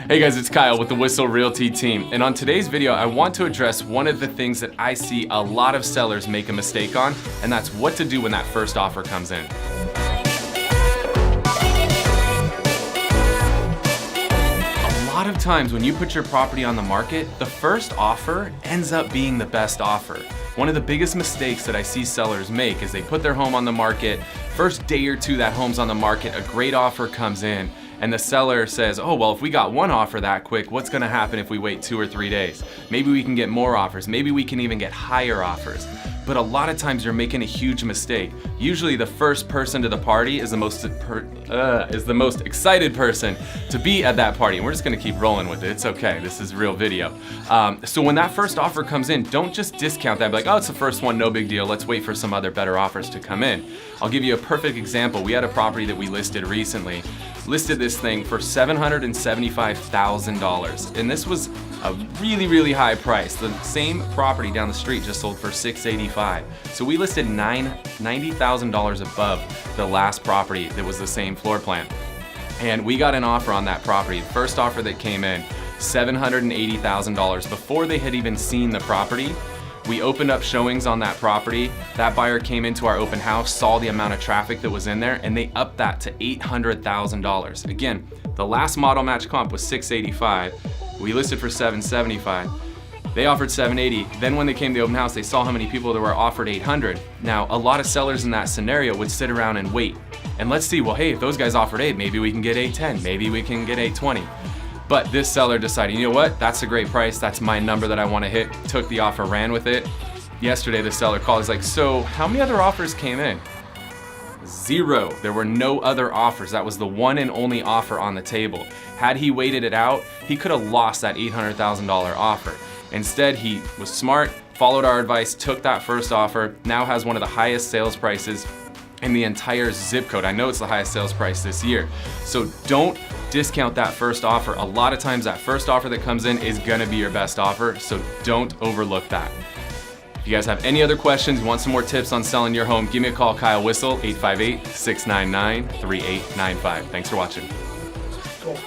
Hey guys, it's Kyle with the Whissel Realty team, and on today's video I want to address one of the things that I see a lot of sellers make a mistake on, and that's what to do when that first offer comes in. A lot of times when you put your property on the market, the first offer ends up being the best offer. One of the biggest mistakes that I see sellers make is they put their home on the market, first day or two that home's on the market, a great offer comes in, and the seller says, oh, well, if we got one offer that quick, what's gonna happen if we wait 2 or 3 days? Maybe we can get more offers. Maybe we can even get higher offers. But a lot of times you're making a huge mistake. Usually the first person to the party is the most excited person to be at that party. And we're just gonna keep rolling with it. It's okay, this is real video. So when that first offer comes in, don't just discount that and be like, oh, it's the first one, no big deal. Let's wait for some other better offers to come in. I'll give you a perfect example. We had a property that we listed recently. Listed this thing for $775,000. And this was a really, really high price. The same property down the street just sold for $685,000. So we listed $90,000 above the last property that was the same floor plan. And we got an offer on that property. The first offer that came in, $780,000 before they had even seen the property. We opened up showings on that property. That buyer came into our open house, saw the amount of traffic that was in there, and they upped that to $800,000. Again, the last model match comp was $685,000. We listed for $775,000. They offered $780,000. Then when they came to the open house, they saw how many people there were offered $800,000. Now, a lot of sellers in that scenario would sit around and wait. And let's see, well, hey, if those guys offered $800,000, maybe we can get $810,000, maybe we can get $820,000. But this seller decided, you know what, that's a great price, that's my number that I want to hit, took the offer, ran with it. Yesterday the seller called, he's like, so how many other offers came in? 0. There were no other offers. That was the one and only offer on the table. Had he waited it out, he could have lost that $800,000 offer. Instead, he was smart, followed our advice, took that first offer, now has one of the highest sales prices in the entire zip code. I know it's the highest sales price this year. So don't discount that first offer. A lot of times that first offer that comes in is gonna be your best offer, so don't overlook that. If you guys have any other questions, you want some more tips on selling your home, give me a call, Kyle Whissel, 858-699-3895. Thanks for watching. Cool.